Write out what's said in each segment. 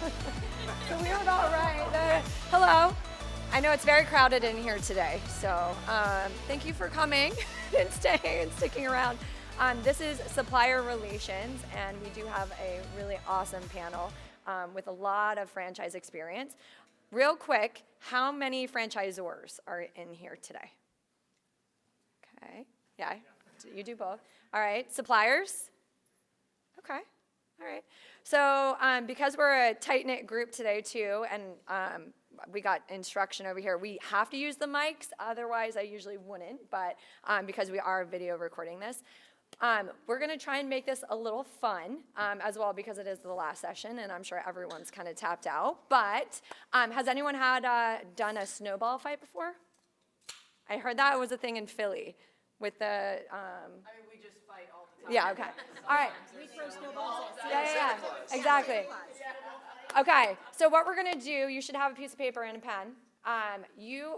So we were all right. Hello. I know it's very crowded in here today, so thank you for coming and staying and sticking around. This is Supplier Relations, and we do have a really awesome panel with a lot of franchise experience. Real quick, how many franchisors are in here today? Okay, yeah, you do both. All right, suppliers? Okay, all right. So because we're a tight-knit group today too, and we got instruction over here, we have to use the mics, otherwise I usually wouldn't, but because we are video recording this. We're gonna try and make this a little fun as well because it is the last session and I'm sure everyone's kind of tapped out. But has anyone had done a snowball fight before? I heard that was a thing in Philly with the. I mean, we just fight all the time. Yeah, okay. All right. We throw snowballs. Yeah, exactly. Okay, so what we're gonna do, you should have a piece of paper and a pen.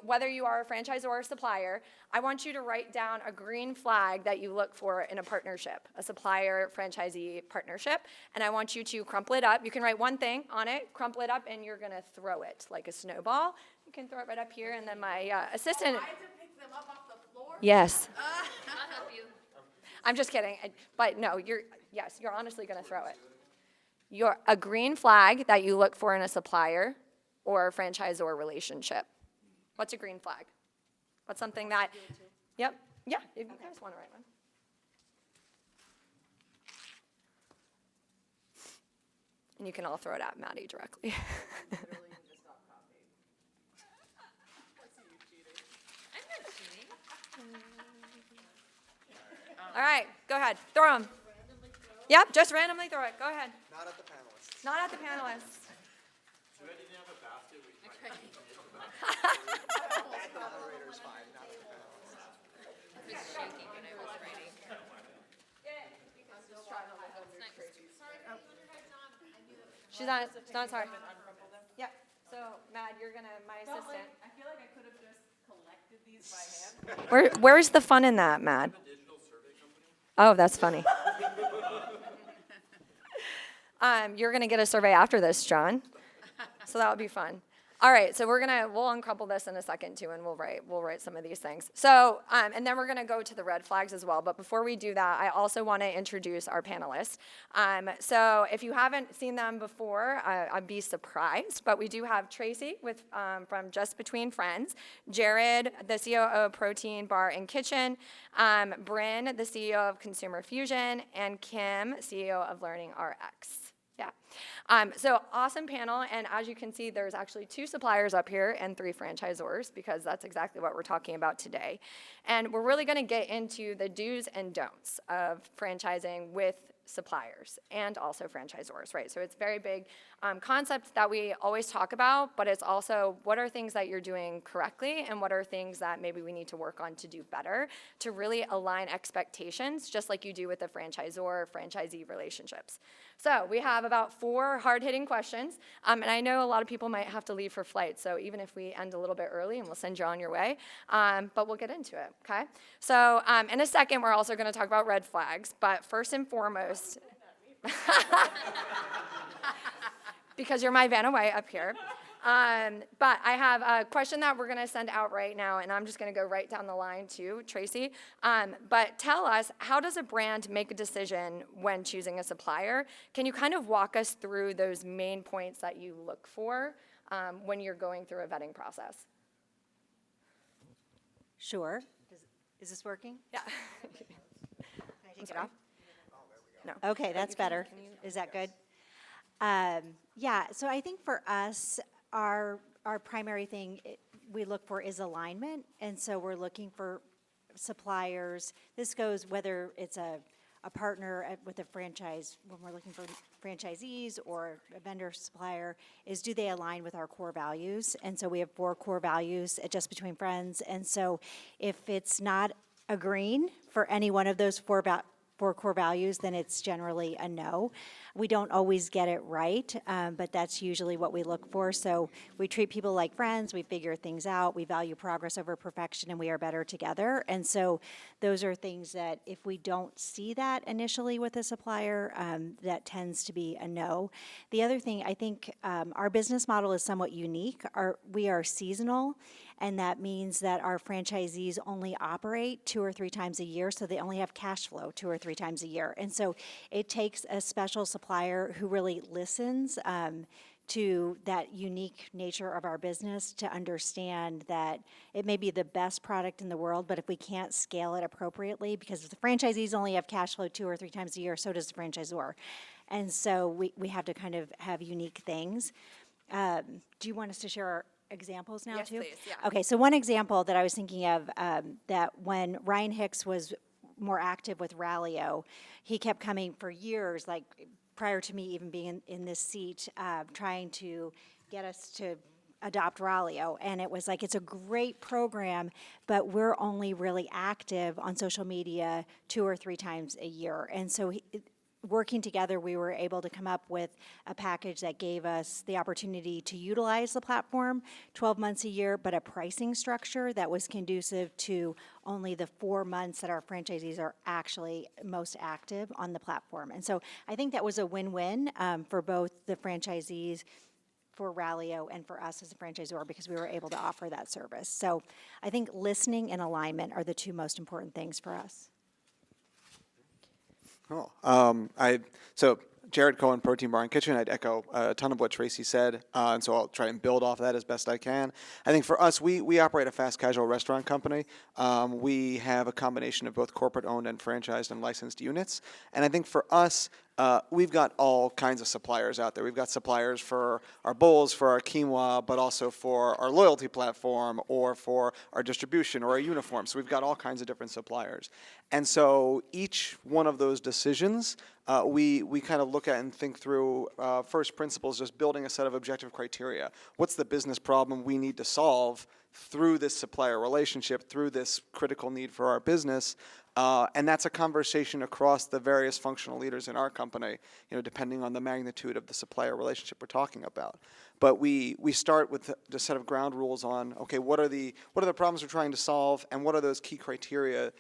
Whether you are a franchisor or a supplier, I want you to write down a green flag that you look for in a partnership, a supplier-franchisee partnership, and I want you to crumple it up. You can write one thing on it, crumple it up, and you're gonna throw it like a snowball. You can throw it right up here, and then my assistant. I have to pick them up off the floor? Yes. I'll help you. I'm just kidding, but no, you're honestly gonna throw it. A green flag that you look for in a supplier or franchisor relationship. What's a green flag? What's something that, yep, yeah, if you guys want to write one. And you can all throw it at Maddie directly. All right, go ahead, throw them. Yep, just randomly throw it, go ahead. Not at the panelists. Not at the panelists. Should I didn't have a basket? We Okay. the moderator's fine, not at the panelists. I was shaking when I was writing. She's not sorry. Yep, so Matt, you're gonna, my assistant. I feel like I could have just collected these by hand. Where's the fun in that, Matt? Oh, that's funny. You're gonna get a survey after this, John. So that would be fun. All right, so we'll uncrumple this in a second too, and we'll write some of these things. So, and then we're gonna go to the red flags as well. But before we do that, I also want to introduce our panelists. So if you haven't seen them before, I'd be surprised. But we do have Tracy from Just Between Friends, Jared, the CEO of Protein Bar and Kitchen, Bryn, the CEO of Consumer Fusion, and Kim, CEO of Learning RX. Yeah. So awesome panel, and as you can see, there's actually 2 suppliers up here and 3 franchisors because that's exactly what we're talking about today. And we're really going to get into the do's and don'ts of franchising with suppliers and also franchisors, right? So it's a very big concept that we always talk about, but it's also what are things that you're doing correctly and what are things that maybe we need to work on to do better to really align expectations, just like you do with the franchisor-franchisee relationships. So we have about 4 hard-hitting questions, and I know a lot of people might have to leave for flight, so even if we end a little bit early, and we'll send you on your way, but we'll get into it, okay? So in a second, we're also going to talk about red flags, but first and foremost, because you're my Vanna White up here. But I have a question that we're going to send out right now, and I'm just going to go right down the line to Tracy. But tell us, how does a brand make a decision when choosing a supplier? Can you kind of walk us through those main points that you look for when you're going through a vetting process? Sure. Is this working? Yeah. Can I take it off? No. Okay, that's better. Is that good? Yeah, so I think for us, our primary thing we look for is alignment, and so we're looking for suppliers. This goes whether it's a partner with a franchise, when we're looking for franchisees or a vendor supplier, is do they align with our core values? And so we have 4 core values at Just Between Friends, and so if it's not agreeing for any one of those four 4 core values, then it's generally a no. We don't always get it right, but that's usually what we look for. So we treat people like friends, we figure things out, we value progress over perfection, and we are better together. And so those are things that if we don't see that initially with a supplier, that tends to be a no. The other thing, I think our business model is somewhat unique. We are seasonal, and that means that our franchisees only operate 2 or 3 times a year, so they only have cash flow 2 or 3 times a year. And so it takes a special supplier who really listens to that unique nature of our business to understand that it may be the best product in the world, but if we can't scale it appropriately, because if the franchisees only have cash flow 2 or 3 times a year, so does the franchisor. And so we have to kind of have unique things. Do you want us to share our examples now, Yes, too? please, yeah. Okay, so one example that I was thinking of, that when Ryan Hicks was more active with Rallyo, he kept coming for years, like prior to me even being in this seat, trying to get us to adopt Rallyo. And it was like, it's a great program, but we're only really active on social media 2 or 3 times a year. And so working together, we were able to come up with a package that gave us the opportunity to utilize the platform 12 months a year, but a pricing structure that was conducive to only the 4 months that our franchisees are actually most active on the platform. And so I think that was a win-win for both the franchisees, for Rallyo, and for us as a franchisor, because we were able to offer that service. So I think listening and alignment are the 2 most important things for us. Cool. So Jared Cohen, Protein Bar and Kitchen. I'd echo a ton of what Tracy said, and so I'll try and build off that as best I can. I think for us, we operate a fast casual restaurant company. We have a combination of both corporate owned and franchised and licensed units, and I think for us, we've got all kinds of suppliers out there. We've got suppliers for our bowls, for our quinoa, but also for our loyalty platform or for our distribution or our uniforms. So we've got all kinds of different suppliers. And so each one of those decisions, we kind of look at and think through first principles, just building a set of objective criteria. What's the business problem we need to solve through this supplier relationship, through this critical need for our business? And that's a conversation across the various functional leaders in our company, depending on the magnitude of the supplier relationship we're talking about. But we start with a set of ground rules on, okay, what are the problems we're trying to solve, and what are those key criteria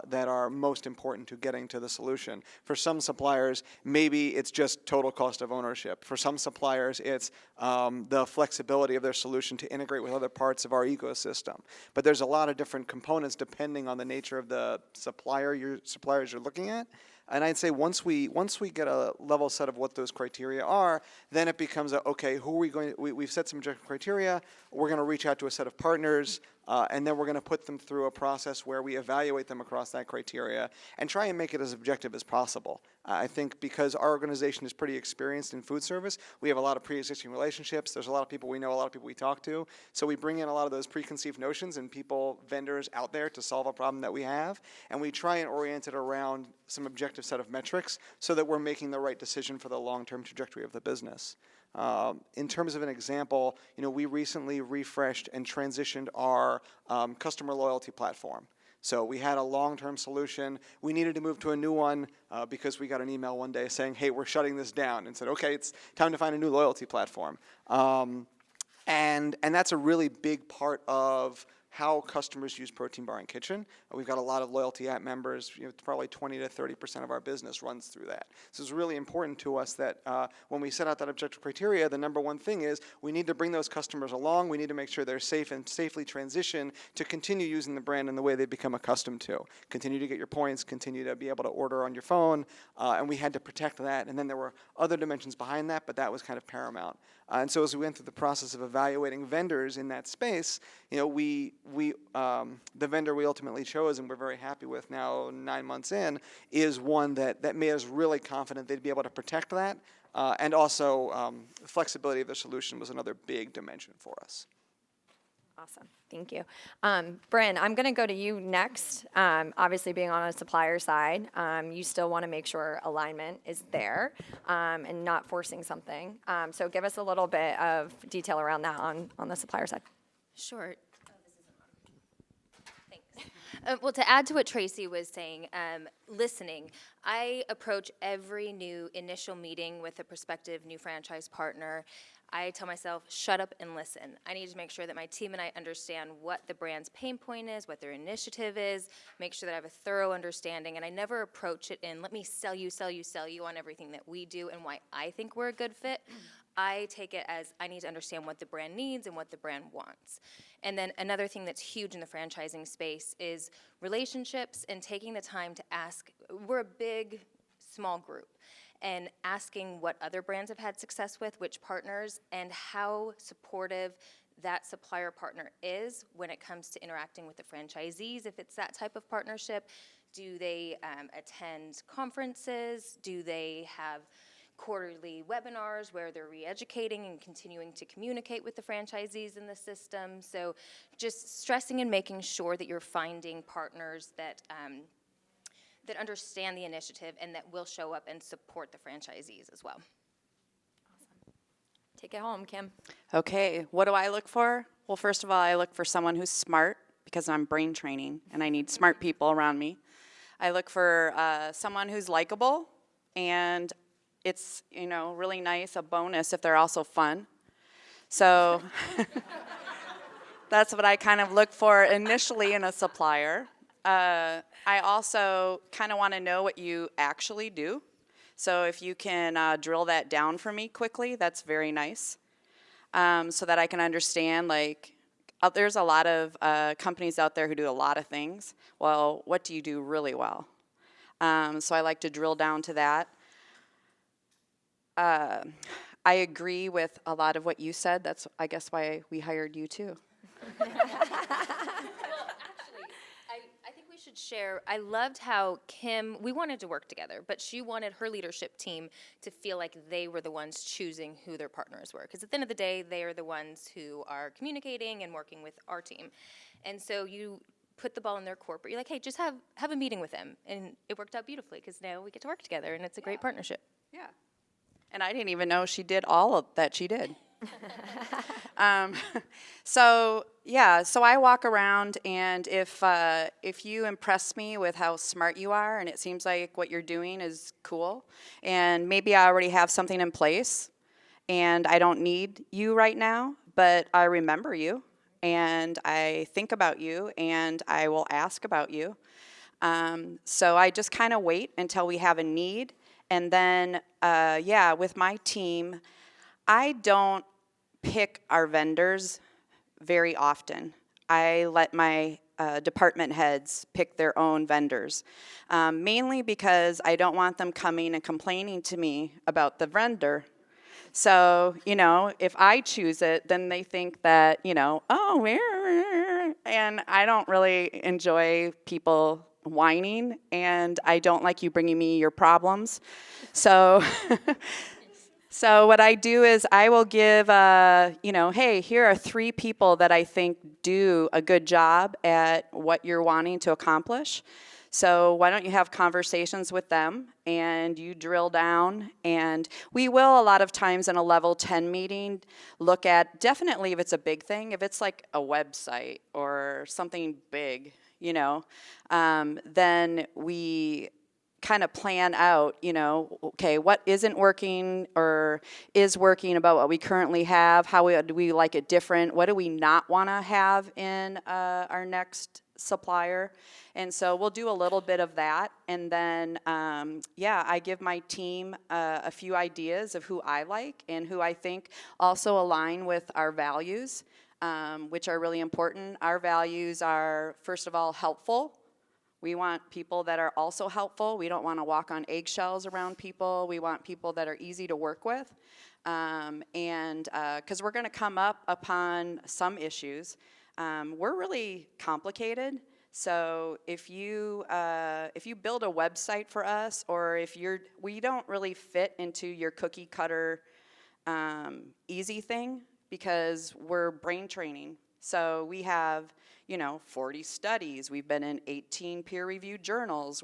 that are most important to getting to the solution. For some suppliers, maybe it's just total cost of ownership. For some suppliers, it's the flexibility of their solution to integrate with other parts of our ecosystem. But there's a lot of different components depending on the nature of the suppliers you're looking at. And I'd say once we get a level set of what those criteria are, then it becomes okay, who are we going? We've set some objective criteria. We're going to reach out to a set of partners, and then we're going to put them through a process where we evaluate them across that criteria and try and make it as objective as possible. I think because our organization is pretty experienced in food service, we have a lot of pre-existing relationships. There's a lot of people we know, a lot of people we talk to. So we bring in a lot of those preconceived notions and vendors out there to solve a problem that we have, and we try and orient it around some objective set of metrics so that we're making the right decision for the long-term trajectory of the business. In terms of an example, we recently refreshed and transitioned our customer loyalty platform. So we had a long-term solution. We needed to move to a new one because we got an email one day saying, hey, we're shutting this down, and said, okay, it's time to find a new loyalty platform. And that's a really big part of how customers use Protein Bar and Kitchen. We've got a lot of loyalty app members. Probably 20 to 30% of our business runs through that. So it's really important to us that when we set out that objective criteria, the number one thing is we need to bring those customers along. We need to make sure they're safe and safely transition to continue using the brand in the way they've become accustomed to. Continue to get your points, continue to be able to order on your phone, and we had to protect that. And then there were other dimensions behind that, but that was kind of paramount. And so as we went through the process of evaluating vendors in that space, the vendor we ultimately chose and we're very happy with now 9 months in is one that made us really confident they'd be able to protect that. And also flexibility of the solution was another big dimension for us. Awesome. Thank you. Bryn, I'm going to go to you next. Obviously, being on a supplier side, you still want to make sure alignment is there and not forcing something. So give us a little bit of detail around that on the supplier side. Sure. Well, to add to what Tracy was saying, listening. I approach every new initial meeting with a prospective new franchise partner. I tell myself, shut up and listen. I need to make sure that my team and I understand what the brand's pain point is, what their initiative is, make sure that I have a thorough understanding, and I never approach it in, let me sell you on everything that we do and why I think we're a good fit. I take it as I need to understand what the brand needs and what the brand wants. And then another thing that's huge in the franchising space is relationships and taking the time to ask. We're a big, small group, and asking what other brands have had success with, which partners, and how supportive that supplier partner is when it comes to interacting with the franchisees, if it's that type of partnership. Do they attend conferences? Do they have quarterly webinars where they're re-educating and continuing to communicate with the franchisees in the system? So just stressing and making sure that you're finding partners that that understand the initiative and that will show up and support the franchisees as well. Take it home, Kim. Okay, what do I look for? Well, first of all, I look for someone who's smart because I'm brain training and I need smart people around me. I look for someone who's likable, and it's, really nice, a bonus if they're also fun. So that's what I kind of look for initially in a supplier. I also kind of want to know what you actually do. So if you can drill that down for me quickly, that's very nice. So that I can understand, there's a lot of companies out there who do a lot of things. Well, what do you do really well? So I like to drill down to that. I agree with a lot of what you said. That's, I guess, why we hired you too. I think we should share. I loved how Kim, we wanted to work together, but she wanted her leadership team to feel like they were the ones choosing who their partners were. Because at the end of the day, they are the ones who are communicating and working with our team. And so you put the ball in their court, but you're like, hey, just have a meeting with them. And it worked out beautifully because now we get to work together, and it's a great partnership. Yeah. And I didn't even know she did all of that she did. So I walk around, and if you impress me with how smart you are, and it seems like what you're doing is cool, and maybe I already have something in place, and I don't need you right now, but I remember you, and I think about you, and I will ask about you. So I just kind of wait until we have a need, and then, with my team, I don't pick our vendors very often. I let my department heads pick their own vendors, mainly because I don't want them coming and complaining to me about the vendor. So, if I choose it, then they think that, and I don't really enjoy people whining, and I don't like you bringing me your problems. So, so what I do is I will give, hey, here are 3 people that I think do a good job at what you're wanting to accomplish. So why don't you have conversations with them, and you drill down, and we will a lot of times in a level 10 meeting look at, definitely if it's a big thing, if it's like a website or something big, then we kind of plan out, okay, what isn't working or is working about what we currently have, do we like it different, what do we not want to have in our next supplier. And so we'll do a little bit of that, and then I give my team a few ideas of who I like and who I think also align with our values, which are really important. Our values are, first of all, helpful. We want people that are also helpful. We don't want to walk on eggshells around people. We want people that are easy to work with. And because we're going to come up upon some issues. We're really complicated. So if you build a website for us, or we don't really fit into your cookie cutter easy thing, because we're brain training. So we have 40 studies. We've been in 18 peer-reviewed journals.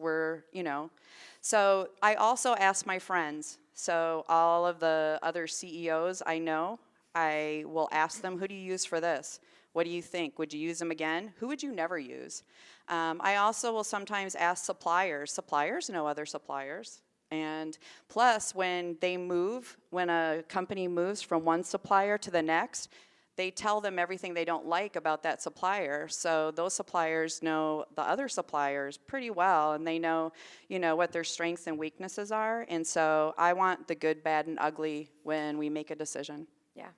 So I also ask my friends. So all of the other CEOs I know, I will ask them, who do you use for this? What do you think? Would you use them again? Who would you never use? I also will sometimes ask suppliers. Suppliers know other suppliers. And plus, when a company moves from one supplier to the next, they tell them everything they don't like about that supplier. So those suppliers know the other suppliers pretty well, and they know, what their strengths and weaknesses are. And so I want the good, bad, and ugly when we make a decision. Yeah,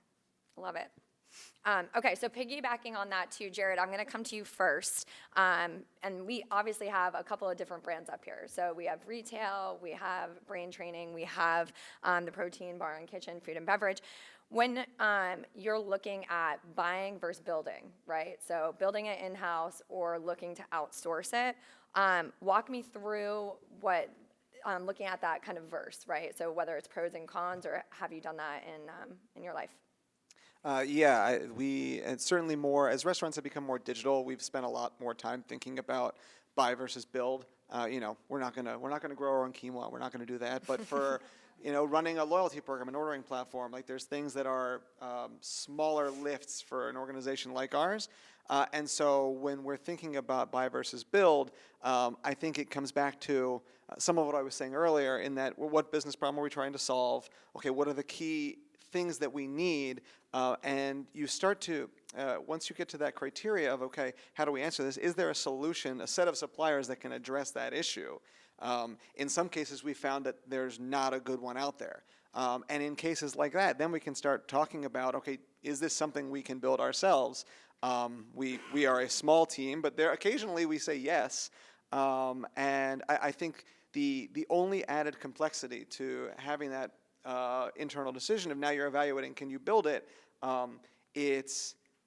love it. Okay, so piggybacking on that too, Jared, I'm going to come to you first. And we obviously have a couple of different brands up here. So we have retail, we have brain training, we have the protein bar and kitchen, food and beverage. When you're looking at buying versus building, right? So building it in-house or looking to outsource it, walk me through what looking at that kind of verse, right? So whether it's pros and cons, or have you done that in your life? And certainly more, as restaurants have become more digital, we've spent a lot more time thinking about buy versus build. We're not gonna grow our own quinoa. We're not gonna do that. But for running a loyalty program, an ordering platform, like there's things that are smaller lifts for an organization like ours. And so when we're thinking about buy versus build, I think it comes back to some of what I was saying earlier, in that, well, what business problem are we trying to solve? Okay, what are the key things that we need? And you start to, once you get to that criteria of, okay, how do we answer this? Is there a solution, a set of suppliers that can address that issue? In some cases, we found that there's not a good one out there. And in cases like that, then we can start talking about, okay, is this something we can build ourselves? We are a small team, but occasionally we say yes. And I think the only added complexity to having that internal decision of, now you're evaluating, can you build it?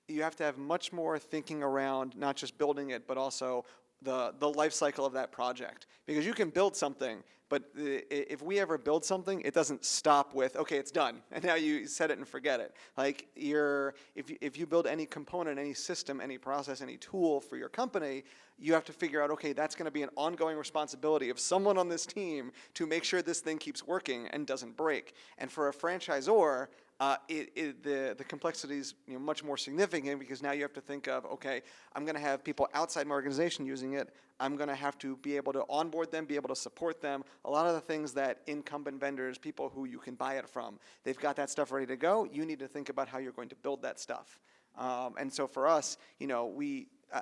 You have to have much more thinking around not just building it, but also the life cycle of that project. Because you can build something, but if we ever build something, it doesn't stop with, okay, it's done, and now you set it and forget it. Like, if you build any component, any system, any process, any tool for your company, you have to figure out, okay, that's going to be an ongoing responsibility of someone on this team to make sure this thing keeps working and doesn't break. And for a franchisor, the complexity is much more significant, because now you have to think of, okay, I'm going to have people outside my organization using it. I'm going to have to be able to onboard them, be able to support them. A lot of the things that incumbent vendors, people who you can buy it from, they've got that stuff ready to go. You need to think about how you're going to build that stuff. And so for us,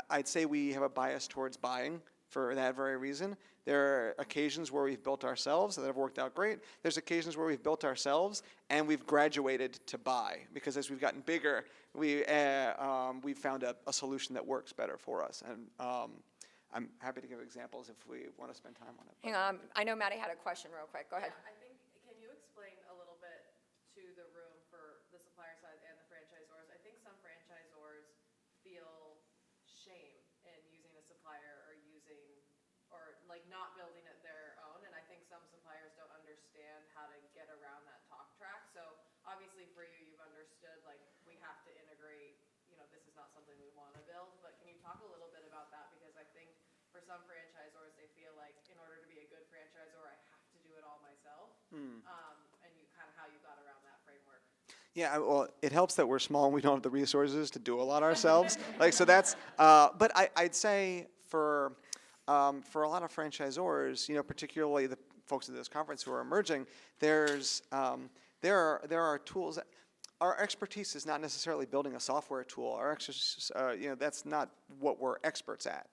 I'd say we have a bias towards buying for that very reason. There are occasions where we've built ourselves that have worked out great. There's occasions where we've built ourselves and we've graduated to buy, because as we've gotten bigger, we've found a solution that works better for us. And I'm happy to give examples if we want to spend time on it. Hang on, I know Maddie had a question real quick. Go ahead. I think, can you explain a little bit to the room for the supplier side and the franchisors? I think some franchisors feel shame in using a supplier or like not building it their own, and I think some suppliers don't understand how to get around that talk track. So obviously for you, you've understood, like, we have to integrate, this is not something we want to build, but can you talk a little bit about that? Because I think for some franchisors, they feel like, in order to be a good franchisor, I have to do it all myself. And how you got around that framework. Yeah, well, it helps that we're small and we don't have the resources to do a lot ourselves. So that's, but I'd say for a lot of franchisors, particularly the folks at this conference who are emerging, there are tools that, our expertise is not necessarily building a software tool. Our expertise, that's not what we're experts at.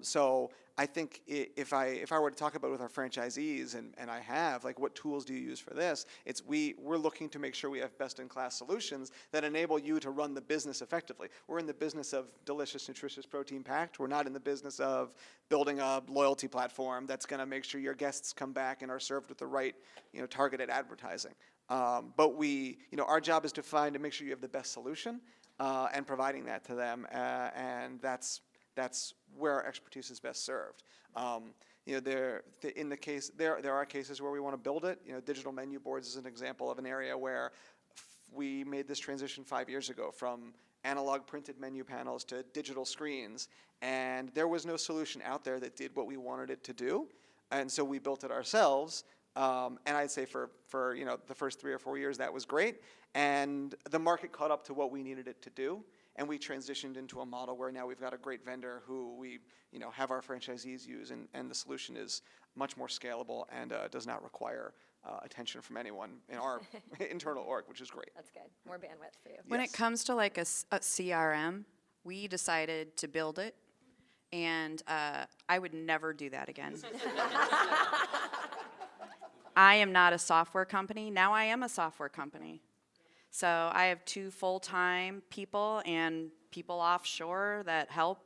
So I think if I were to talk about it with our franchisees, and I have, like, what tools do you use for this? We're looking to make sure we have best-in-class solutions that enable you to run the business effectively. We're in the business of delicious, nutritious, protein-packed. We're not in the business of building a loyalty platform that's going to make sure your guests come back and are served with the right, targeted advertising. But our job is to find and make sure you have the best solution, and providing that to them, and that's where our expertise is best served. There are cases where we want to build it. Digital menu boards is an example of an area where we made this transition 5 years ago from analog printed menu panels to digital screens, and there was no solution out there that did what we wanted it to do, and so we built it ourselves. And I'd say for the first 3 or 4 years that was great, and the market caught up to what we needed it to do. and we transitioned into a model where now we've got a great vendor who we, have our franchisees use, and the solution is much more scalable and does not require attention from anyone in our internal org, which is great. That's good. More bandwidth for you. When Yes. it comes to like a CRM, we decided to build it, and I would never do that again. I am not a software company. Now I am a software company. So I have 2 full-time people and people offshore that help.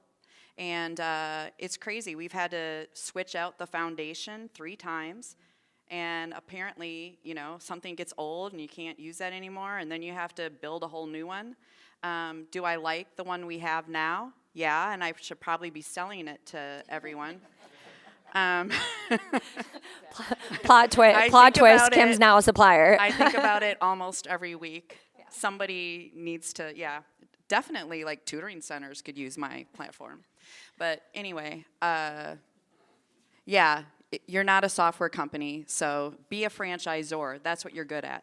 And it's crazy. We've had to switch out the foundation 3 times. And apparently, something gets old and you can't use that anymore. And then you have to build a whole new one. Do I like the one we have now? Yeah, and I should probably be selling it to everyone. Plot I twist. think about Kim's it. now a supplier. I think about it almost every week. Somebody needs to, definitely like tutoring centers could use my platform. But anyway, you're not a software company, so be a franchisor. That's what you're good at.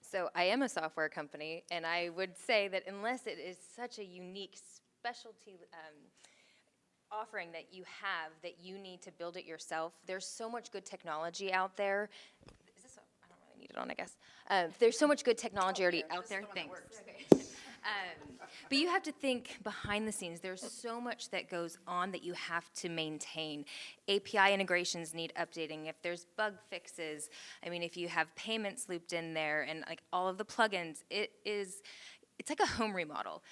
So I am a software company, and I would say that unless it is such a unique specialty offering that you have that you need to build it yourself, there's so much good technology out there. Is this I don't really need it on, I guess. There's so much good technology already out there. Thanks. Okay. But you have to think behind the scenes. There's so much that goes on that you have to maintain. API integrations need updating. If there's bug fixes, if you have payments looped in there and like all of the plugins, it's like a home remodel.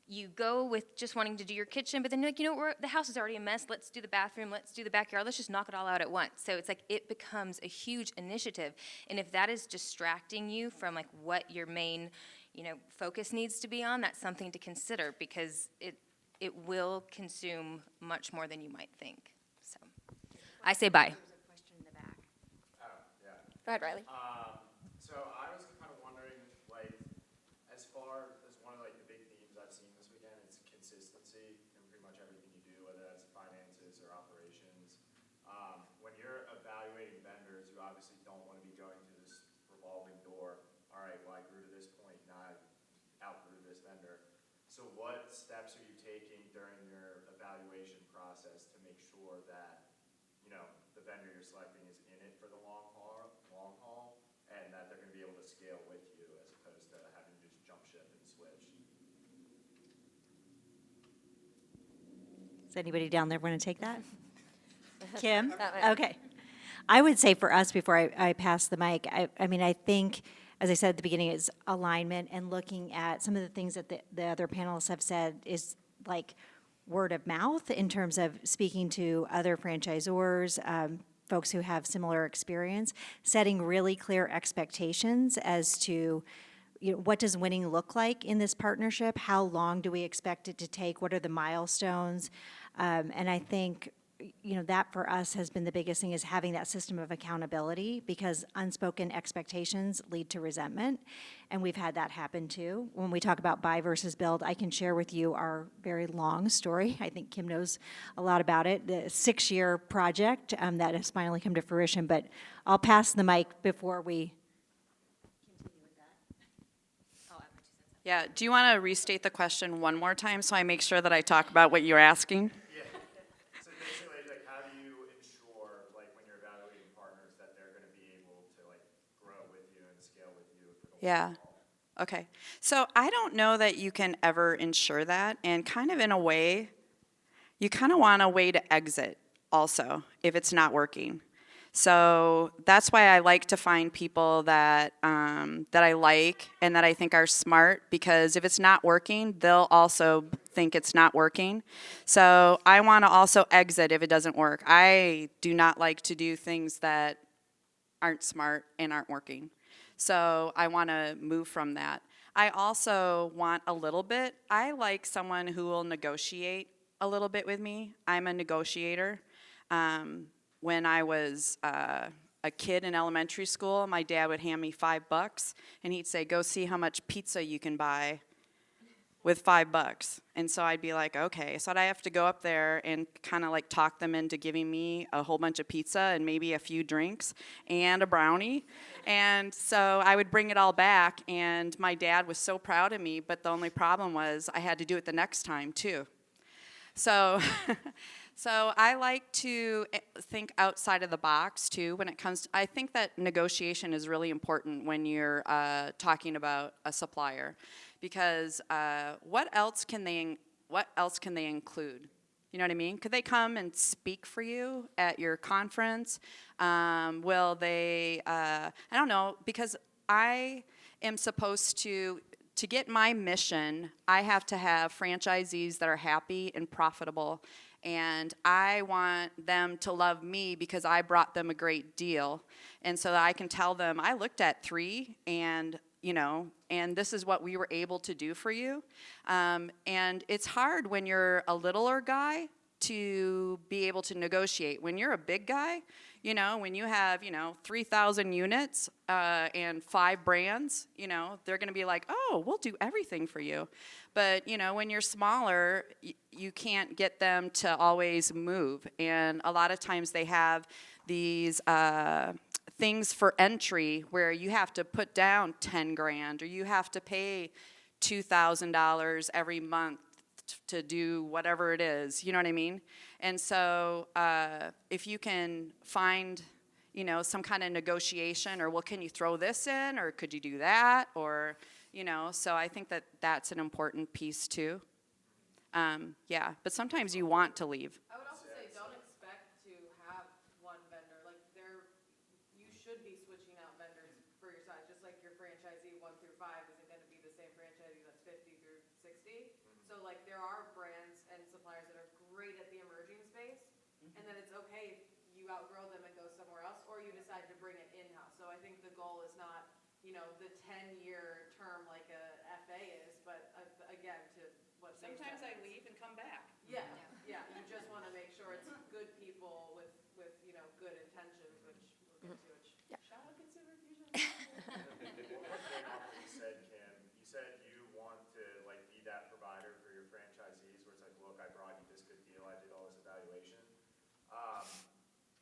You go with just wanting to do your kitchen, but then you're like, the house is already a mess. Let's do the bathroom. Let's do the backyard. Let's just knock it all out at once. So it's like it becomes a huge initiative. And if that is distracting you from like what your main, focus needs to be on, that's something to consider because it will consume much more than you might think. So I say bye. Go ahead, Riley. So I was kind of wondering, like, as far as one of like the big themes I've seen this weekend, it's consistency in pretty much everything you do, whether that's finances or operations. When you're evaluating vendors, you obviously don't want to be going to this revolving door. All right, well, I grew to this point, now I outgrew this vendor. So what steps are you taking during your evaluation process to make sure that, the vendor you're selecting is in it for the long haul, and that they're going to be able to scale with you as opposed to having to just jump ship and switch? Does anybody down there want to take that? Kim? That way. Okay. I would say for us, before I pass the mic, I think, as I said at the beginning, is alignment and looking at some of the things that the other panelists have said is like word of mouth in terms of speaking to other franchisors, folks who have similar experience, setting really clear expectations as to what does winning look like in this partnership? How long do we expect it to take? What are the milestones? And I think that for us has been the biggest thing, is having that system of accountability, because unspoken expectations lead to resentment. And we've had that happen too. When we talk about buy versus build, I can share with you our very long story. I think Kim knows a lot about it. The 6-year project that has finally come to fruition. But I'll pass the mic before we continue with that. Yeah, do you want to restate the question one more time so I make sure that I talk about what you're asking? So basically, like, how do you ensure, like, when you're evaluating partners, that they're going to be able to, like, grow with you and scale with you for the long haul? Okay. So I don't know that you can ever ensure that, and kind of in a way, you kind of want a way to exit also if it's not working. So that's why I like to find people that that I like and that I think are smart, because if it's not working, they'll also think it's not working. So I want to also exit if it doesn't work. I do not like to do things that aren't smart and aren't working. So I want to move from that. I also want a little bit. I like someone who will negotiate a little bit with me. I'm a negotiator. When I was a kid in elementary school, my dad would hand me $5 and he'd say, go see how much pizza you can buy. with $5. And so I'd be like, okay. So I'd have to go up there and kind of like talk them into giving me a whole bunch of pizza and maybe a few drinks and a brownie. And so I would bring it all back, and my dad was so proud of me, but the only problem was I had to do it the next time too. So, so I like to think outside of the box too when it comes to, I think that negotiation is really important when you're talking about a supplier, because what else can they include? You know what I mean? Could they come and speak for you at your conference? Will they, I don't know, because I am supposed to get my mission, I have to have franchisees that are happy and profitable. And I want them to love me because I brought them a great deal. And so that I can tell them, I looked at 3 and, you know, and this is what we were able to do for you. And it's hard when you're a littler guy to be able to negotiate. When you're a big guy, you know, when you have, 3,000 units and 5 brands, they're going to be like, oh, we'll do everything for you. But, when you're smaller, you can't get them to always move. And a lot of times they have these things for entry where you have to put down 10 grand or you have to pay $2,000 every month to do whatever it is, you know what I mean? And so if you can find, some kind of negotiation, or well, can you throw this in, or could you do that, or, so I think that that's an important piece too. Yeah, but sometimes you want to leave. I would also say don't expect to have one vendor. Like you should be switching out vendors for your size. Just like your franchisee 1 through 5 isn't going to be the same franchisee that's 50 through 60. So like there are brands and suppliers that are great at the emerging space, and then it's okay if you outgrow them and go somewhere else, or you decide to bring it in-house. So I think the goal is not, the 10-year term like a FA is, but again, to what they Sometimes I said. leave and come back. Yeah. You just want to make sure it's good people with good intentions, which we'll get to. Which shall we consider fusion? One thing off what you said, Kim, you said you want to be that provider for your franchisees, where it's like, look, I brought you this good deal, I did all this evaluation.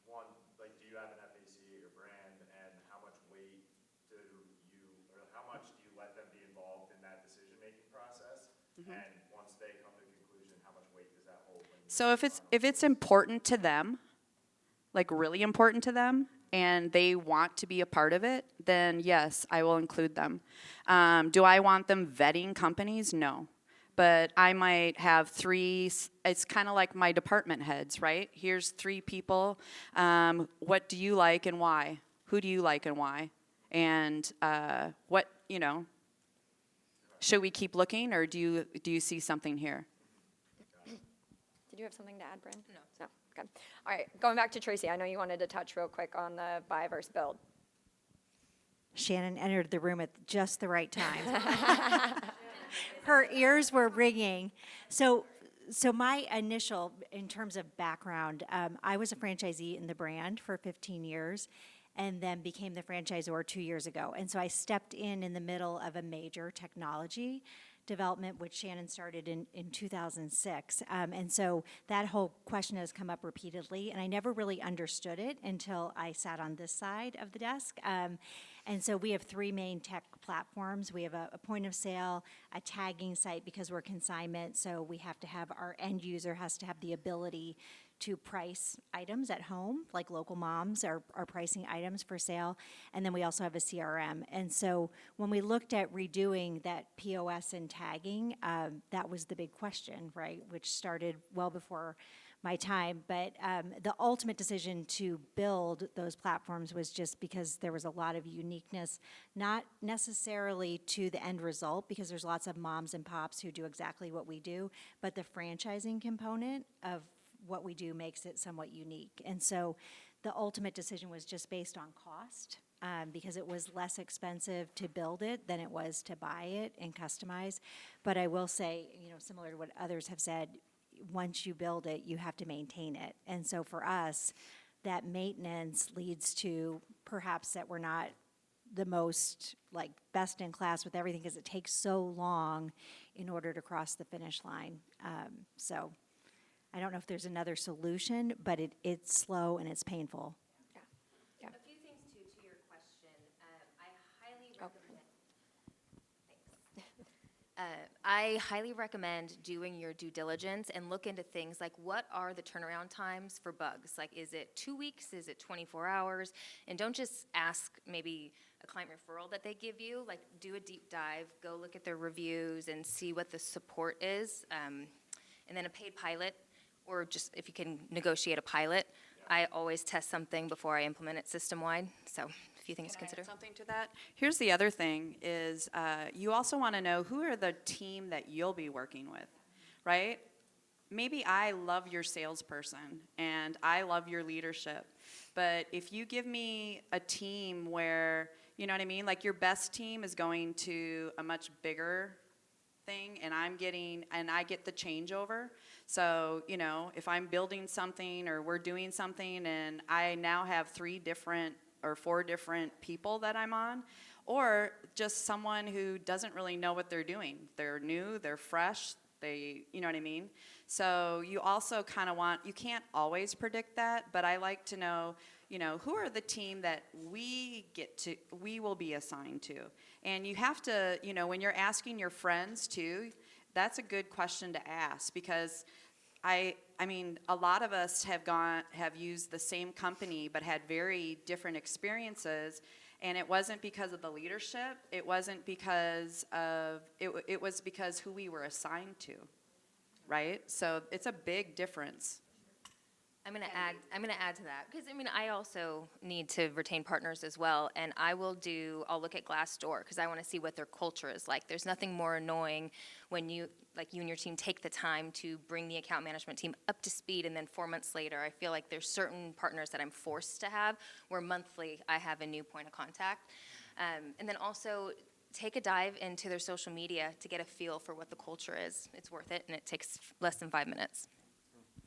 One, do you have an FAC at your brand, and how much weight how much do you let them be involved in that decision-making process? And once they come to a conclusion, how much weight does that hold? So if it's important to them, like really important to them, and they want to be a part of it, then yes, I will include them. Do I want them vetting companies? No. But I might have 3, it's kind of like my department heads, right? Here's 3 people. What do you like and why? Who do you like and why? And what, should we keep looking, or do you see something here? Did you have something to add, Bryn? No. Okay. All right. Going back to Tracy, I know you wanted to touch real quick on the buy versus build. Shannon entered the room at just the right time. Her ears were ringing. So my initial, in terms of background, I was a franchisee in the brand for 15 years and then became the franchisor 2 years ago. And so I stepped in the middle of a major technology development, which Shannon started in 2006. And so that whole question has come up repeatedly, and I never really understood it until I sat on this side of the desk. And so we have 3 main tech platforms. We have a point of sale, a tagging site because we're consignment, so we have to have, our end user has to have the ability to price items at home, like local moms are pricing items for sale. And then we also have a CRM. And so when we looked at redoing that POS and tagging, that was the big question, right? Which started well before my time. But the ultimate decision to build those platforms was just because there was a lot of uniqueness, not necessarily to the end result, because there's lots of moms and pops who do exactly what we do, but the franchising component of what we do makes it somewhat unique. And so the ultimate decision was just based on cost, because it was less expensive to build it than it was to buy it and customize. But I will say, similar to what others have said, once you build it, you have to maintain it. And so for us, that maintenance leads to perhaps that we're not the most like best in class with everything because it takes so long in order to cross the finish line. So I don't know if there's another solution, but it's slow and it's painful. Yeah. A few things too to your question. I highly recommend doing your due diligence and look into things like what are the turnaround times for bugs? Like, is it 2 weeks? Is it 24 hours? And don't just ask maybe a client referral that they give you. Like, do a deep dive, go look at their reviews and see what the support is. And then a paid pilot, or just if you can negotiate a pilot. I always test something before I implement it system-wide, so a few things to Can I add consider. something to that? Here's the other thing is you also want to know who are the team that you'll be working with, right? Maybe I love your salesperson and I love your leadership, but if you give me a team where, you know what I mean, like your best team is going to a much bigger thing and I get the changeover. So, you know, if I'm building something or we're doing something and I now have 3 different or 4 different people that I'm on, or just someone who doesn't really know what they're doing. They're new, they're fresh, you know what I mean? So you also kind of you can't always predict that, but I like to know, you know, who are the team that we will be assigned to. And you have to, you know, when you're asking your friends too, that's a good question to ask because I mean, a lot of us have used the same company but had very different experiences, and it wasn't because of the leadership. It wasn't because of it was because who we were assigned to, right? So it's a big difference. I'm gonna add to that because I mean I also need to retain partners as well, and I'll look at Glassdoor because I want to see what their culture is like. There's nothing more annoying when you and your team take the time to bring the account management team up to speed, and then 4 months later, I feel like there's certain partners that I'm forced to have where monthly I have a new point of contact, and then also take a dive into their social media to get a feel for what the culture is. It's worth it, and it takes less than 5 minutes.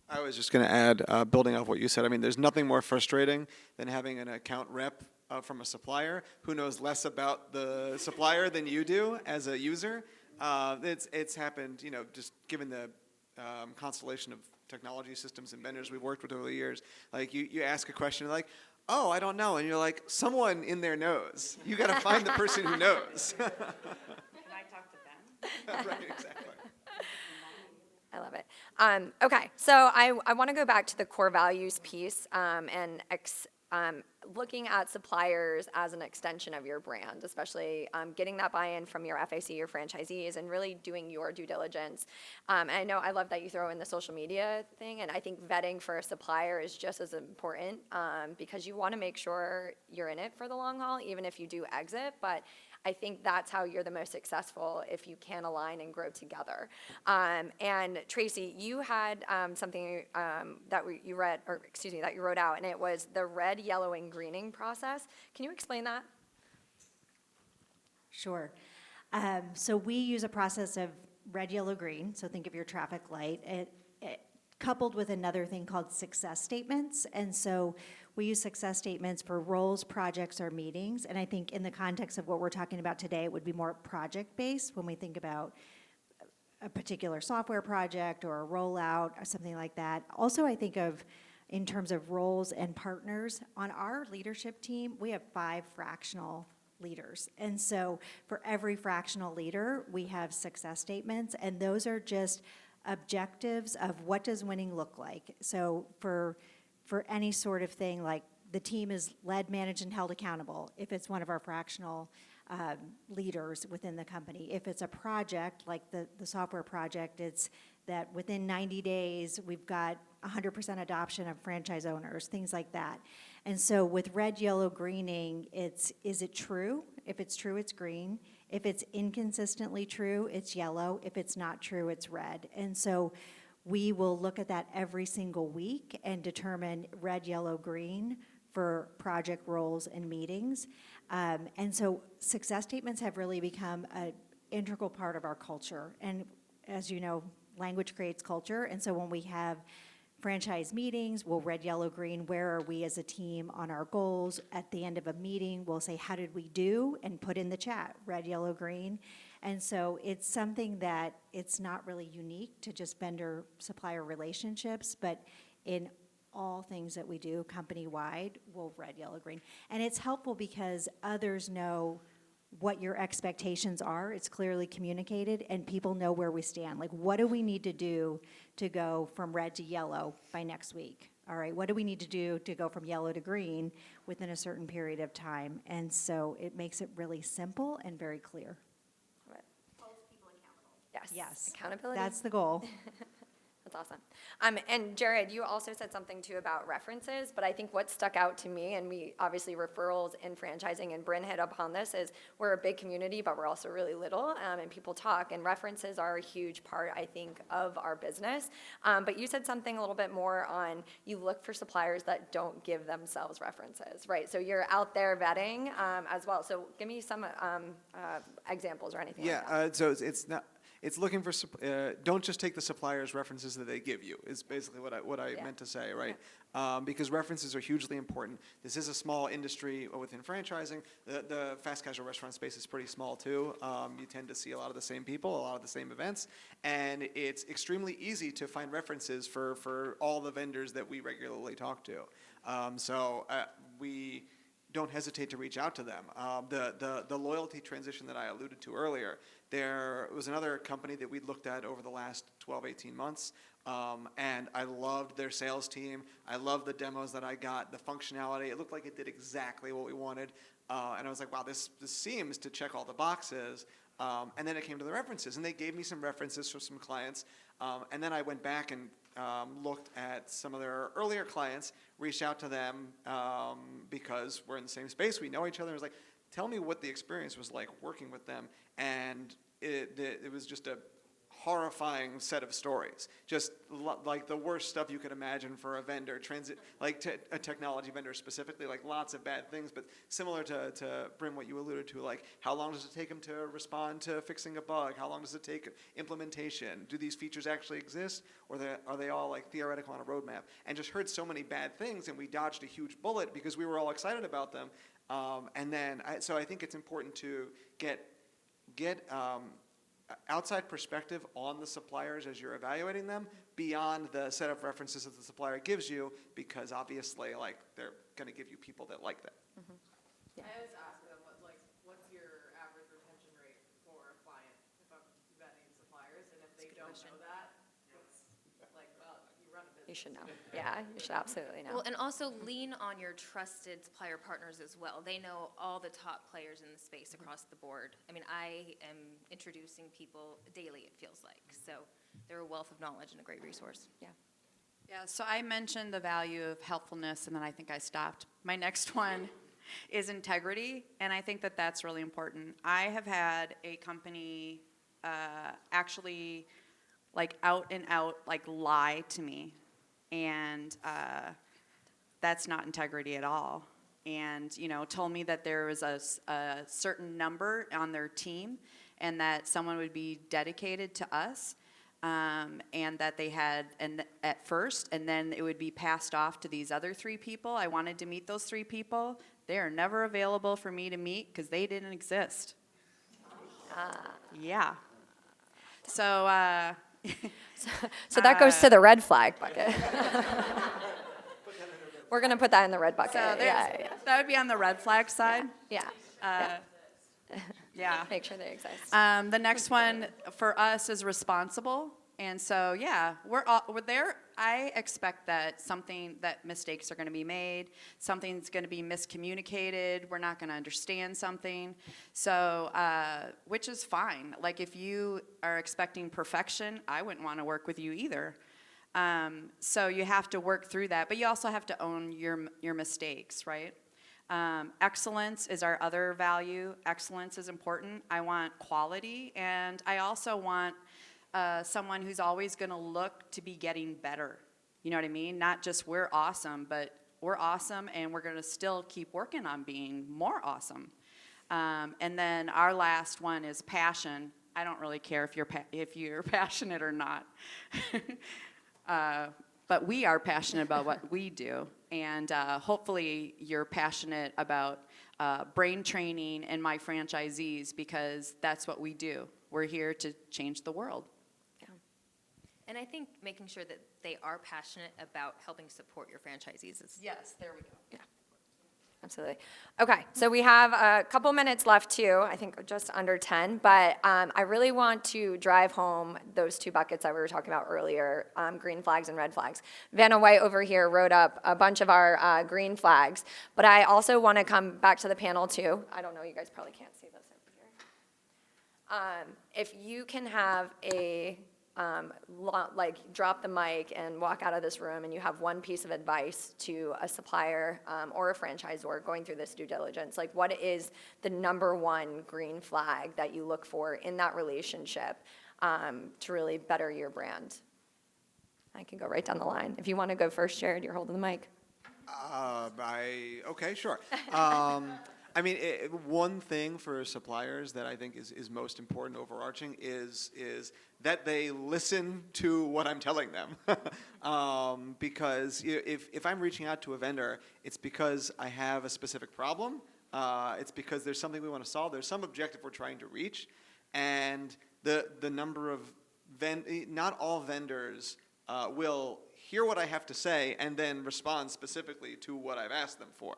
I was just going to add, building off what you said, I mean, there's nothing more frustrating than having an account rep from a supplier who knows less about the supplier than you do as a user. It's happened, you know, just given the constellation of technology systems and vendors we've worked with over the years. Like, you ask a question, like, oh, I don't know. And you're like, someone in there knows. You got to find the person who knows. Can I talk to them? Right, exactly. I love it. Okay, so I want to go back to the core values piece and looking at suppliers as an extension of your brand, especially getting that buy-in from your FAC, your franchisees, and really doing your due diligence. And I love that you throw in the social media thing, and I think vetting for a supplier is just as important because you want to make sure you're in it for the long haul, even if you do exit. But I think that's how you're the most successful if you can align and grow together. And Tracy, you had something that you wrote out, and it was the red, yellow, and greening process. Can you explain that? Sure. So we use a process of red, yellow, green. So think of your traffic light. It coupled with another thing called success statements. And so we use success statements for roles, projects, or meetings. And I think in the context of what we're talking about today, it would be more project-based when we think about a particular software project or a rollout or something like that. Also, I think of in terms of roles and partners. On our leadership team, we have 5 fractional leaders. And so for every fractional leader, we have success statements, and those are just objectives of what does winning look like. So for any sort of thing, like the team is led, managed, and held accountable if it's one of our fractional leaders within the company. If it's a project, like the software project, it's that within 90 days, we've got 100% adoption of franchise owners, things like that. And so with red, yellow, greening, is it true? If it's true, it's green. If it's inconsistently true, it's yellow. If it's not true, it's red. And so we will look at that every single week and determine red, yellow, green for project roles and meetings. And so success statements have really become an integral part of our culture. And as you know, language creates culture. And so when we have franchise meetings, we'll red, yellow, green, where are we as a team on our goals? At the end of a meeting, we'll say, how did we do? And put in the chat, red, yellow, green. And so it's something that it's not really unique to just vendor-supplier relationships, but in all things that we do company-wide, we'll red, yellow, green. And it's helpful because others know what your expectations are. It's clearly communicated, and people know where we stand. Like, what do we need to do to go from red to yellow by next week? All right, what do we need to do to go from yellow to green within a certain period of time? And so it makes it really simple and very clear. Yes. Yes. Accountability. That's the goal. That's awesome. And Jared, you also said something too about references, but I think what stuck out to me, and we obviously referrals in franchising, and Bryn hit upon this, is we're a big community, but we're also really little, and people talk, and references are a huge part, I think, of our business. But you said something a little bit more on you look for suppliers that don't give themselves references, right? So you're out there vetting as well. So give me some examples or anything like that. So it's not. It's looking for, don't just take the supplier's references that they give you, is basically what I meant to say, right? Because references are hugely important. This is a small industry within franchising. The fast casual restaurant space is pretty small too. You tend to see a lot of the same people, a lot of the same events, and it's extremely easy to find references for all the vendors that we regularly talk to. We don't hesitate to reach out to them. The loyalty transition that I alluded to earlier, there was another company that we looked at over the last 12, 18 months, and I loved their sales team. I loved the demos that I got, the functionality. It looked like it did exactly what we wanted, and I was like, wow, this seems to check all the boxes. And then it came to the references, and they gave me some references for some clients, and then I went back and looked at some of their earlier clients, reached out to them because we're in the same space, we know each other. I was like, tell me what the experience was like working with them, and it was just a horrifying set of stories, just like the worst stuff you could imagine for a vendor, a technology vendor specifically, like lots of bad things, but similar to Bryn, what you alluded to, like how long does it take them to respond to fixing a bug? How long does it take implementation? Do these features actually exist, or are they all like theoretical on a roadmap? And just heard so many bad things, and we dodged a huge bullet because we were all excited about them. So I think it's important to get outside perspective on the suppliers as you're evaluating them beyond the set of references that the supplier gives you, because obviously like they're going to give you people that like them. I always ask them, what's your average retention rate for a client if I'm vetting suppliers, and if they don't know that, it's like, well, you run a business. You should know. Yeah, you should absolutely know. Well, and also lean on your trusted supplier partners as well. They know all the top players in the space across the board. I mean, I am introducing people daily, it feels like. So they're a wealth of knowledge and a great resource. Yeah. Yeah, so I mentioned the value of helpfulness, and then I think I stopped. My next one is integrity, and I think that that's really important. I have had a company actually like out and out like lie to me, and that's not integrity at all. And told me that there was a certain number on their team, and that someone would be dedicated to us, and that they had at first, and then it would be passed off to these other 3 people. I wanted to meet those 3 people. They are never available for me to meet because they didn't exist. Yeah. So. So that goes to the red flag bucket. We're going to put that in the red bucket. So yeah. that would be on the red flag side. Yeah. Yeah. Make sure they exist. The next one for us is responsible. And so, yeah, we're there. I expect that mistakes are going to be made, something's going to be miscommunicated, we're not going to understand something. So, which is fine. Like if you are expecting perfection, I wouldn't want to work with you either. So you have to work through that, but you also have to own your mistakes, right? Excellence is our other value. Excellence is important. I want quality, and I also want someone who's always going to look to be getting better. You know what I mean? Not just we're awesome, but we're awesome, and we're going to still keep working on being more awesome. And then our last one is passion. I don't really care if you're passionate or not. but we are passionate about what we do. And hopefully you're passionate about brain training and my franchisees, because that's what we do. We're here to change the world. And I think making sure that they are passionate about helping support your franchisees is. Yes, there we go. Yeah, absolutely. Okay, so we have a couple minutes left too, I think just under 10, but I really want to drive home those two buckets that we were talking about earlier, green flags and red flags. Vanna White over here wrote up a bunch of our green flags, but I also want to come back to the panel too. I don't know, you guys probably can't see this over here. If you can have a like drop the mic and walk out of this room and you have one piece of advice to a supplier or a franchisor going through this due diligence, like what is the number one green flag that you look for in that relationship to really better your brand? I can go right down the line. If you want to go first, Jared, you're holding the mic. Okay, sure. I mean, one thing for suppliers that I think is most important, overarching, is that they listen to what I'm telling them. Because if I'm reaching out to a vendor, it's because I have a specific problem. It's because there's something we want to solve. There's some objective we're trying to reach, and the number of not all vendors will hear what I have to say and then respond specifically to what I've asked them for.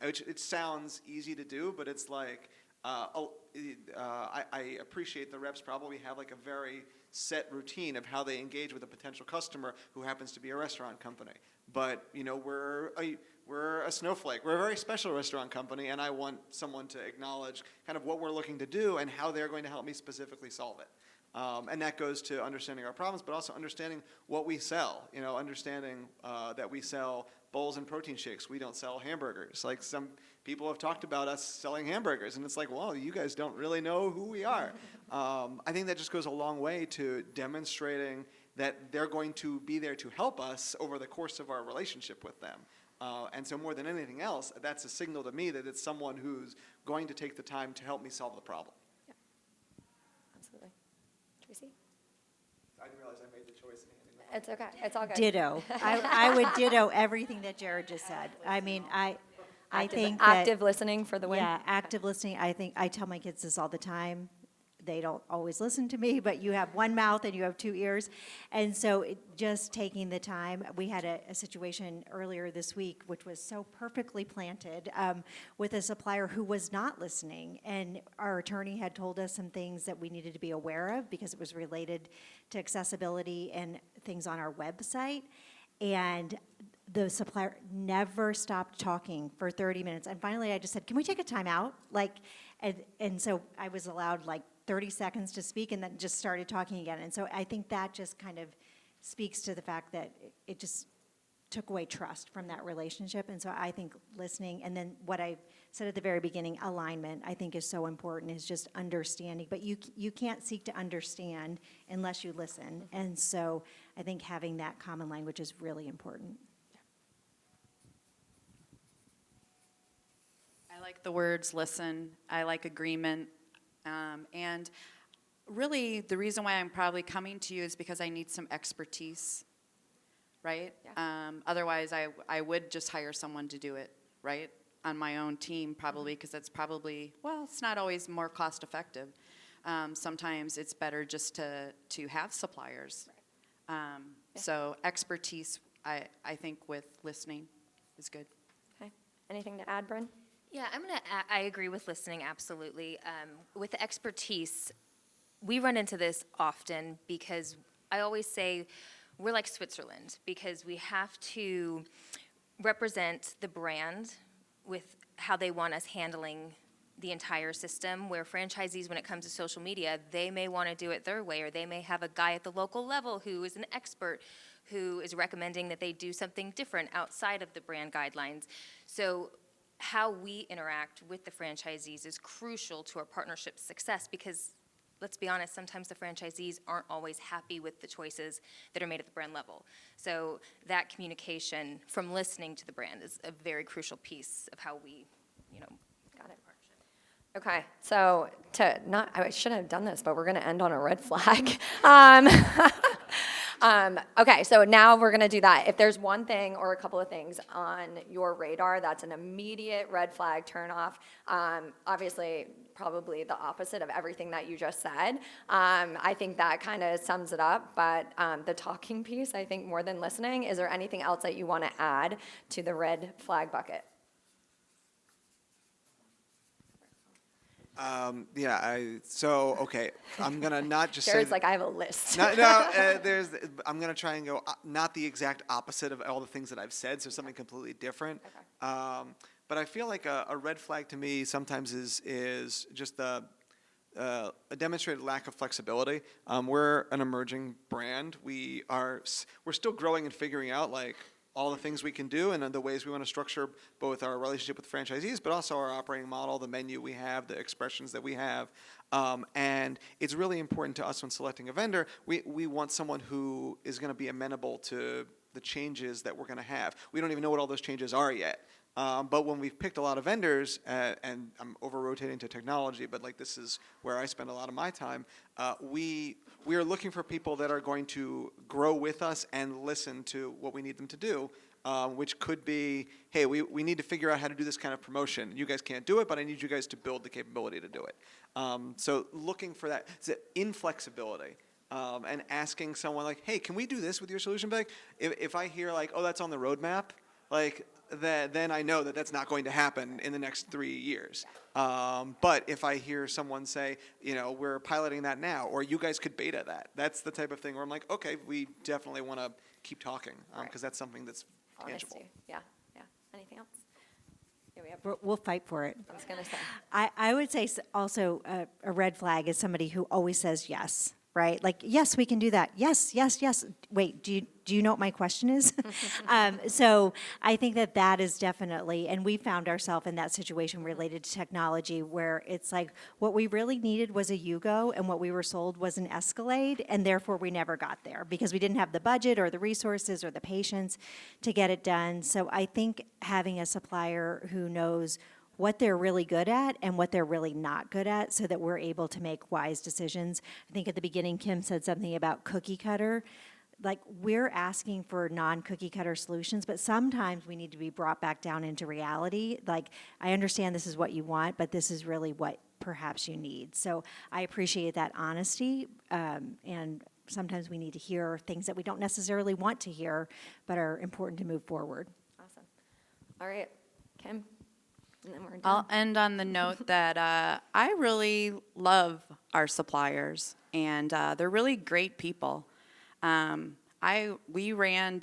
It sounds easy to do, but it's like, I appreciate the reps probably have like a very set routine of how they engage with a potential customer who happens to be a restaurant company. But, you know, we're a snowflake. We're a very special restaurant company, and I want someone to acknowledge kind of what we're looking to do and how they're going to help me specifically solve it. And that goes to understanding our problems, but also understanding what we sell. You know, understanding that we sell bowls and protein shakes. We don't sell hamburgers. Like some people have talked about us selling hamburgers, and it's like, well, you guys don't really know who we are. I think that just goes a long way to demonstrating that they're going to be there to help us over the course of our relationship with them. And so more than anything else, that's a signal to me that it's someone who's going to take the time to help me solve the problem. Yeah, absolutely. Tracy? I didn't realize I made the choice. It's okay. It's all good. Ditto. I would ditto everything that Jared just said. I mean, I think that. Active listening for the win. Yeah, active listening. I think, I tell my kids this all the time. They don't always listen to me, but you have one mouth and you have two ears. And so just taking the time, we had a situation earlier this week, which was so perfectly planted, with a supplier who was not listening. And our attorney had told us some things that we needed to be aware of because it was related to accessibility and things on our website. And the supplier never stopped talking for 30 minutes. And finally I just said, can we take a time out? And so I was allowed like 30 seconds to speak and then just started talking again. And so I think that just kind of speaks to the fact that it just took away trust from that relationship. And so I think listening, and then what I said at the very beginning, alignment, I think is so important, is just understanding. But you can't seek to understand unless you listen. And so I think having that common language is really important. I like the words listen. I like agreement. And really, the reason why I'm probably coming to you is because I need some expertise, right? Yeah. Otherwise, I would just hire someone to do it, right? On my own team, probably, because that's probably, well, it's not always more cost effective. Sometimes it's better just to have suppliers. Yeah. So expertise, I think with listening is good. Okay. Anything to add, Bryn? Yeah, I agree with listening, absolutely. With the expertise, we run into this often because I always say we're like Switzerland because we have to represent the brand with how they want us handling the entire system, where franchisees, when it comes to social media, they may want to do it their way, or they may have a guy at the local level who is an expert who is recommending that they do something different outside of the brand guidelines. So how we interact with the franchisees is crucial to our partnership's success because, let's be honest, sometimes the franchisees aren't always happy with the choices that are made at the brand level. So that communication from listening to the brand is a very crucial piece of how we, Got it. Okay, so I shouldn't have done this, but we're going to end on a red flag. Okay, so now we're gonna do that. If there's one thing or a couple of things on your radar that's an immediate red flag turn off, obviously probably the opposite of everything that you just said. I think that kind of sums it up, but the talking piece, I think more than listening, is there anything else that you want to add to the red flag bucket? Okay, I'm gonna not just say. Jared's like, I have a list. I'm gonna try and go not the exact opposite of all the things that I've said, so something completely different. Okay. But I feel like a red flag to me sometimes is just a demonstrated lack of flexibility. We're an emerging brand. We're still growing and figuring out like all the things we can do and the ways we want to structure both our relationship with franchisees, but also our operating model, the menu we have, the expressions that we have. And it's really important to us when selecting a vendor. We want someone who is going to be amenable to the changes that we're going to have. We don't even know what all those changes are yet. But when we've picked a lot of vendors, and I'm over-rotating to technology, but like this is where I spend a lot of my time, we are looking for people that are going to grow with us and listen to what we need them to do, which could be, hey, we need to figure out how to do this kind of promotion. You guys can't do it, but I need you guys to build the capability to do it. So looking for that inflexibility. And asking someone like, hey, can we do this with your solution bag? If I hear like, oh, that's on the roadmap, like, then I know that that's not going to happen in the next 3 years. But if I hear someone say, we're piloting that now, or you guys could beta that, that's the type of thing where I'm like, okay, we definitely want to keep talking because that's something that's tangible. Honesty. Yeah. Anything else? Yeah, We'll fight for it. I was gonna say. I would say also a red flag is somebody who always says yes, right? Like, yes, we can do that. Yes. Wait, do you know what my question is? So I think that is definitely, and we found ourselves in that situation related to technology where it's like what we really needed was a Yugo and what we were sold was an Escalade, and therefore we never got there because we didn't have the budget or the resources or the patience to get it done. So I think having a supplier who knows what they're really good at and what they're really not good at so that we're able to make wise decisions. I think at the beginning, Kim said something about cookie cutter. Like, we're asking for non-cookie cutter solutions, but sometimes we need to be brought back down into reality. Like, I understand this is what you want, but this is really what perhaps you need. So I appreciate that honesty, and sometimes we need to hear things that we don't necessarily want to hear, but are important to move forward. Awesome. All right, Kim. And then we're done. I'll end on the note that I really love our suppliers, and they're really great people. I ran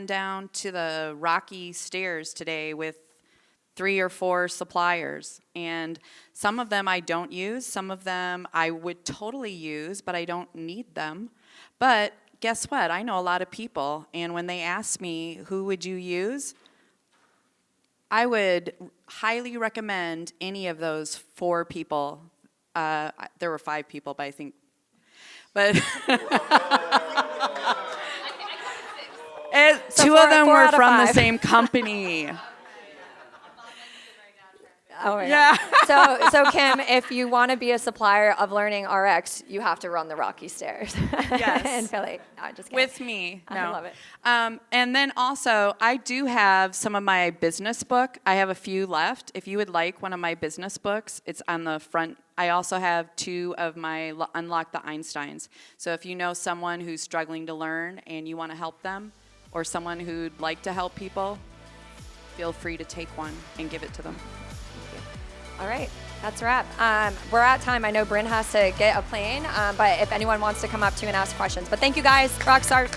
down to the rocky stairs today with 3 or 4 suppliers, and some of them I don't use, some of them I would totally use, but I don't need them. But guess what? I know a lot of people, and when they ask me, who would you use? I would highly recommend any of those 4 people. There were 5 people, but I think, but So 2 of them 4 were out of from the 5. same company. Oh my Yeah. God. So Kim, if you want to be a supplier of Learning RX, you have to run the rocky stairs. Yes. In Philly. No, just kidding. With me. No. I love it. And then also, I do have some of my business book. I have a few left. If you would like one of my business books, it's on the front. I also have 2 of my Unlock the Einsteins. So if you know someone who's struggling to learn and you want to help them, or someone who'd like to help people, feel free to take one and give it to them. All right, that's a wrap. We're at time. I know Bryn has to get a plane, but if anyone wants to come up to and ask questions. But thank you guys, rock stars.